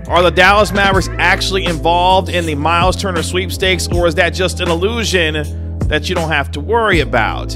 Are the Dallas Mavericks actually involved in the Myles Turner sweepstakes, or is that just an illusion that you don't have to worry about?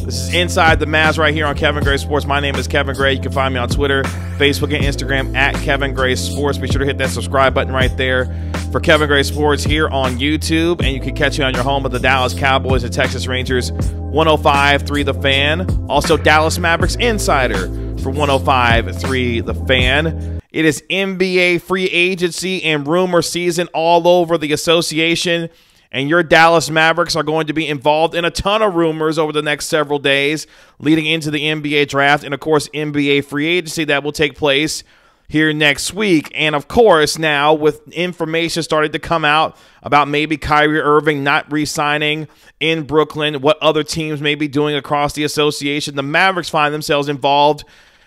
This is Inside the Mavs right here on Kevin Gray Sports. My name is Kevin Gray. You can find me on Twitter, Facebook, and Instagram at Kevin Gray Sports. Be sure to hit that subscribe button right there for Kevin Gray Sports here on YouTube. And you can catch me on your home of the Dallas Cowboys and Texas Rangers, 105.3 The Fan. Also, Dallas Mavericks Insider for 105.3 The Fan. It is NBA free agency and rumor season all over the association. And your Dallas Mavericks are going to be involved in a ton of rumors over the next several days leading into the NBA draft and, of course, NBA free agency that will take place here next week. And, of course, now with information starting to come out about maybe Kyrie Irving not re-signing in Brooklyn, what other teams may be doing across the association, the Mavericks find themselves involved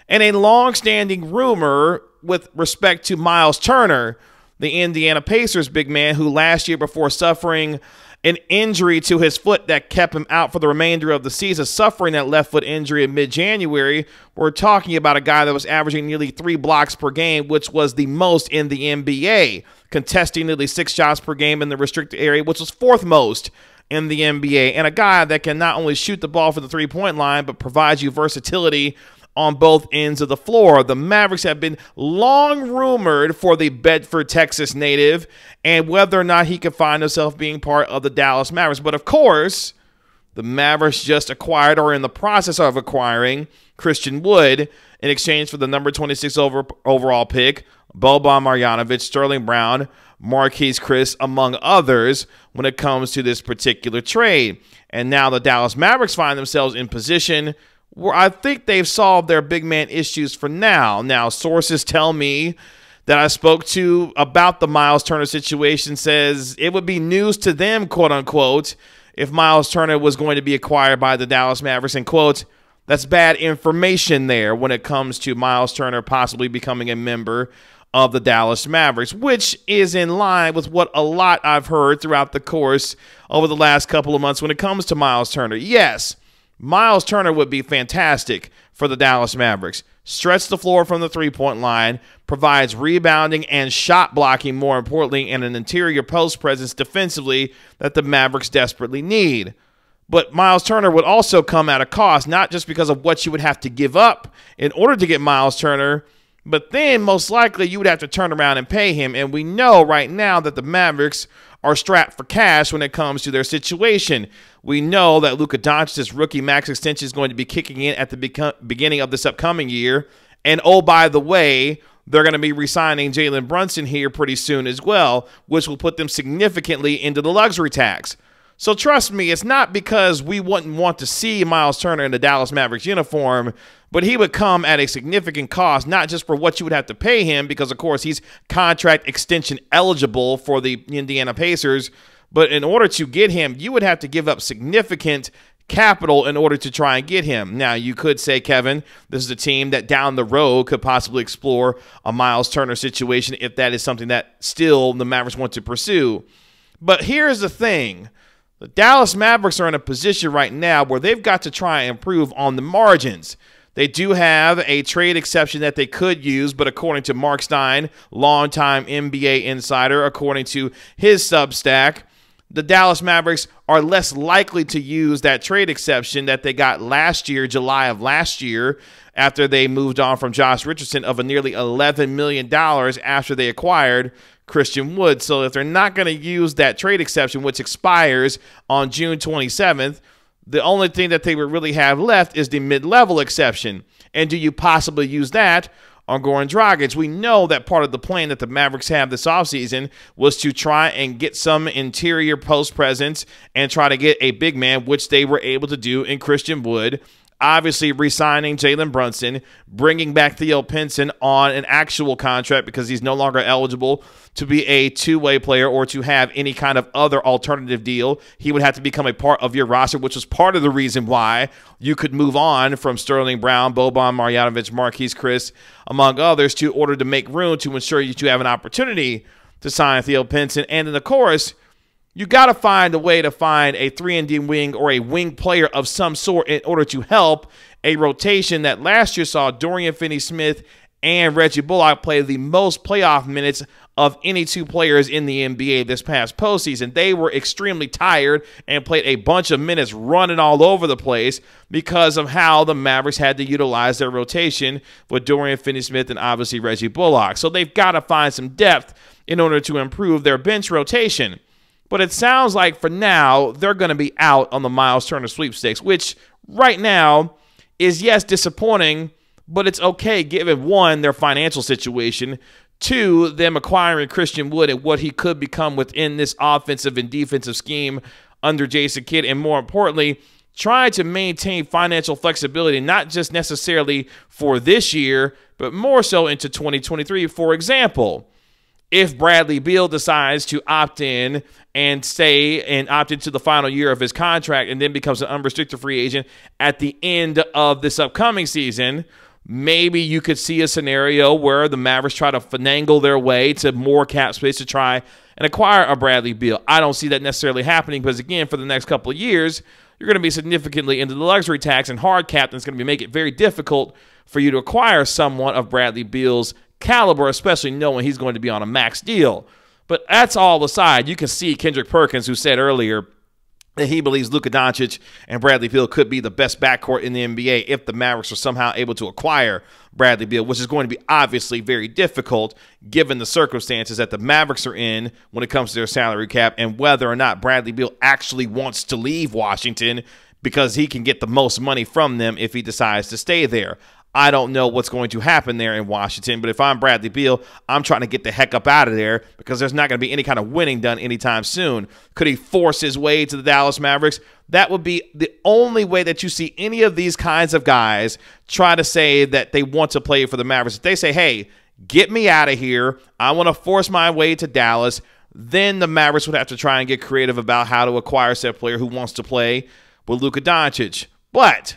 in a long-standing rumor with respect to Myles Turner, the Indiana Pacers big man who last year, before suffering an injury to his foot that kept him out for the remainder of the season, suffering that left foot injury in mid-January, we're talking about a guy that was averaging nearly 3 blocks per game, which was the most in the NBA, contesting nearly 6 shots per game in the restricted area, which was 4th most in the NBA, and a guy that can not only shoot the ball from the three-point line, but provides you versatility on both ends of the floor. The Mavericks have been long rumored for the Bedford, Texas native and whether or not he could find himself being part of the Dallas Mavericks. But, of course, the Mavericks just acquired or in the process of acquiring Christian Wood in exchange for the number 26 overall pick, Boban Marjanovic, Sterling Brown, Marquise Chris, among others, when it comes to this particular trade. And now the Dallas Mavericks find themselves in position where I think they've solved their big man issues for now. Now, sources tell me that I spoke to about the Myles Turner situation says it would be news to them, quote unquote, if Myles Turner was going to be acquired by the Dallas Mavericks. And, quote, that's bad information there when it comes to Myles Turner possibly becoming a member of the Dallas Mavericks, which is in line with what a lot I've heard throughout the course over the last couple of months when it comes to Myles Turner. Yes, Myles Turner would be fantastic for the Dallas Mavericks. Stretch the floor from the three-point line, provides rebounding and shot blocking, more importantly, and an interior post presence defensively that the Mavericks desperately need. But Myles Turner would also come at a cost, not just because of what you would have to give up in order to get Myles Turner, but then most likely you would have to turn around and pay him. And we know right now that the Mavericks are strapped for cash when it comes to their situation. We know that Luka Doncic's rookie max extension is going to be kicking in at the beginning of this upcoming year. And oh, by the way, they're going to be re-signing Jalen Brunson here pretty soon as well, which will put them significantly into the luxury tax. So trust me, it's not because we wouldn't want to see Myles Turner in the Dallas Mavericks uniform, but he would come at a significant cost, not just for what you would have to pay him, because, of course, he's contract extension eligible for the Indiana Pacers, but in order to get him, you would have to give up significant capital in order to try and get him. Now, you could say, Kevin, this is a team that down the road could possibly explore a Myles Turner situation if that is something that still the Mavericks want to pursue. But here's the thing. The Dallas Mavericks are in a position right now where they've got to try and improve on the margins. They do have a trade exception that they could use, but according to Mark Stein, longtime NBA insider, according to his Substack, the Dallas Mavericks are less likely to use that trade exception that they got last year, July of last year, after they moved on from Josh Richardson of a nearly $11 million after they acquired Christian Wood. So if they're not going to use that trade exception, which expires on June 27th, the only thing that they would really have left is the mid-level exception. And do you possibly use that on Goran Dragic? We know that part of the plan that the Mavericks have this offseason was to try and get some interior post presence and try to get a big man, which they were able to do in Christian Wood. Obviously, re-signing Jalen Brunson, bringing back Theo Pinson on an actual contract because he's no longer eligible to be a two-way player or to have any kind of other alternative deal. He would have to become a part of your roster, which was part of the reason why you could move on from Sterling Brown, Boban Marjanovic, Marquise Chris, among others, to order to make room to ensure that you have an opportunity to sign Theo Pinson. And then, of course, you got to find a way to find a 3-and-D wing or a wing player of some sort in order to help a rotation that last year saw Dorian Finney-Smith and Reggie Bullock played the most playoff minutes of any two players in the NBA this past postseason. They were extremely tired and played a bunch of minutes running all over the place because of how the Mavericks had to utilize their rotation with Dorian Finney-Smith and obviously Reggie Bullock. So they've got to find some depth in order to improve their bench rotation. But it sounds like for now, they're going to be out on the Myles Turner sweepstakes, which right now is, yes, disappointing, but it's okay given, one, their financial situation, two, them acquiring Christian Wood and what he could become within this offensive and defensive scheme under Jason Kidd, and more importantly, trying to maintain financial flexibility, not just necessarily for this year, but more so into 2023. For example, if Bradley Beal decides to opt in and stay and opt into the final year of his contract and then becomes an unrestricted free agent at the end of this upcoming season, maybe you could see a scenario where the Mavericks try to finagle their way to more cap space to try and acquire a Bradley Beal. I don't see that necessarily happening because, again, for the next couple of years, you're going to be significantly into the luxury tax and hard cap that's going to make it very difficult for you to acquire someone of Bradley Beal's caliber, especially knowing he's going to be on a max deal. But that's all aside. You can see Kendrick Perkins, who said earlier that he believes Luka Doncic and Bradley Beal could be the best backcourt in the NBA if the Mavericks are somehow able to acquire Bradley Beal, which is going to be obviously very difficult given the circumstances that the Mavericks are in when it comes to their salary cap and whether or not Bradley Beal actually wants to leave Washington because he can get the most money from them if he decides to stay there. I don't know what's going to happen there in Washington, but if I'm Bradley Beal, I'm trying to get the heck up out of there because there's not going to be any kind of winning done anytime soon. Could he force his way to the Dallas Mavericks? That would be the only way that you see any of these kinds of guys try to say that they want to play for the Mavericks. If they say, hey, get me out of here, I want to force my way to Dallas, then the Mavericks would have to try and get creative about how to acquire said player who wants to play with Luka Doncic. But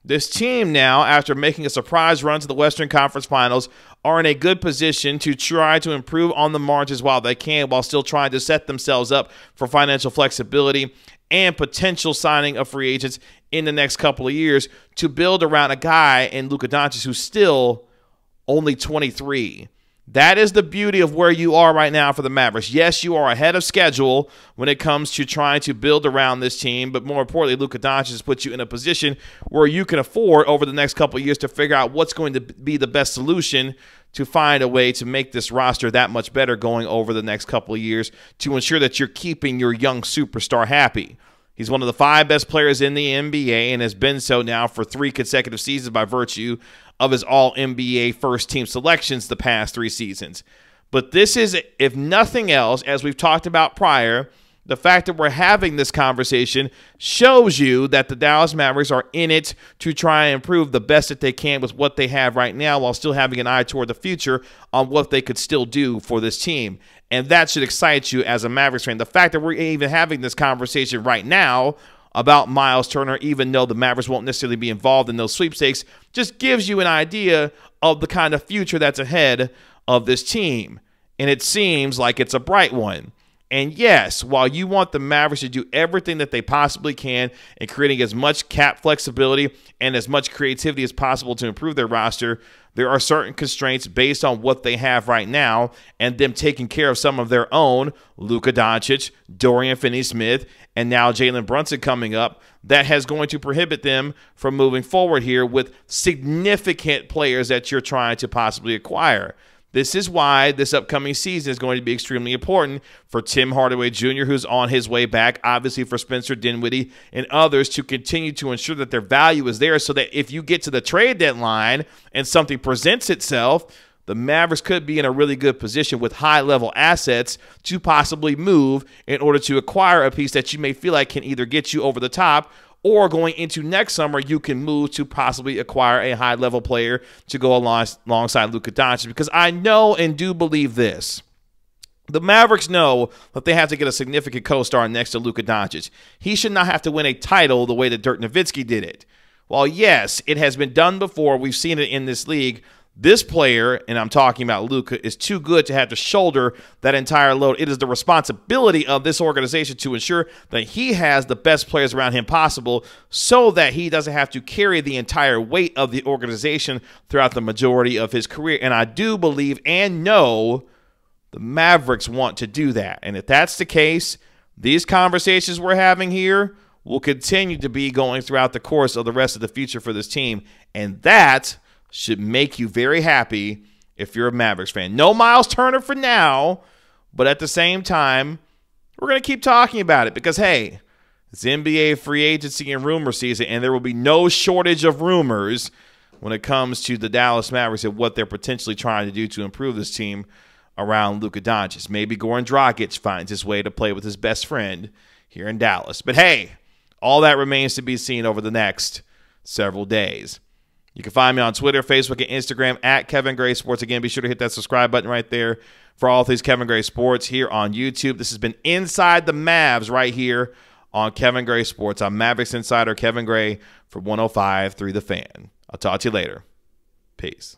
this team now, after making a surprise run to the Western Conference Finals, are in a good position to try to improve on the margins while they can, while still trying to set themselves up for financial flexibility and potential signing of free agents in the next couple of years to build around a guy in Luka Doncic who's still only 23. That is the beauty of where you are right now for the Mavericks. Yes, you are ahead of schedule when it comes to trying to build around this team, but more importantly, Luka Doncic has put you in a position where you can afford over the next couple of years to figure out what's going to be the best solution to find a way to make this roster that much better going over the next couple of years to ensure that you're keeping your young superstar happy. He's one of the 5 best players in the NBA and has been so now for 3 consecutive seasons by virtue of his all-NBA first-team selections the past 3 seasons. But this is, if nothing else, as we've talked about prior, the fact that we're having this conversation shows you that the Dallas Mavericks are in it to try and improve the best that they can with what they have right now while still having an eye toward the future on what they could still do for this team. And that should excite you as a Mavericks fan. The fact that we're even having this conversation right now about Myles Turner, even though the Mavericks won't necessarily be involved in those sweepstakes, just gives you an idea of the kind of future that's ahead of this team. And it seems like it's a bright one. And yes, while you want the Mavericks to do everything that they possibly can in creating as much cap flexibility and as much creativity as possible to improve their roster, there are certain constraints based on what they have right now and them taking care of some of their own, Luka Doncic, Dorian Finney-Smith, and now Jalen Brunson coming up, that has going to prohibit them from moving forward here with significant players that you're trying to possibly acquire. This is why this upcoming season is going to be extremely important for Tim Hardaway Jr., who's on his way back, obviously for Spencer Dinwiddie and others to continue to ensure that their value is there so that if you get to the trade deadline and something presents itself, the Mavericks could be in a really good position with high-level assets to possibly move in order to acquire a piece that you may feel like can either get you over the top or going into next summer, you can move to possibly acquire a high-level player to go alongside Luka Doncic. Because I know and do believe this. The Mavericks know that they have to get a significant co-star next to Luka Doncic. He should not have to win a title the way that Dirk Nowitzki did it. While, yes, it has been done before, we've seen it in this league, This player, and I'm talking about Luka, is too good to have to shoulder that entire load. It is the responsibility of this organization to ensure that he has the best players around him possible so that he doesn't have to carry the entire weight of the organization throughout the majority of his career. And I do believe and know the Mavericks want to do that. And if that's the case, these conversations we're having here will continue to be going throughout the course of the rest of the future for this team. And that should make you very happy if you're a Mavericks fan. No Myles Turner for now, but at the same time, we're going to keep talking about it because, hey, it's NBA free agency and rumor season, and there will be no shortage of rumors when it comes to the Dallas Mavericks and what they're potentially trying to do to improve this team around Luka Doncic. Maybe Goran Dragic finds his way to play with his best friend here in Dallas. But, hey, all that remains to be seen over the next several days. You can find me on Twitter, Facebook, and Instagram at Kevin Gray Sports. Again, be sure to hit that subscribe button right there for all things Kevin Gray Sports here on YouTube. This has been Inside the Mavs right here on Kevin Gray Sports. I'm Mavericks Insider Kevin Gray for 105.3 The Fan. I'll talk to you later. Peace.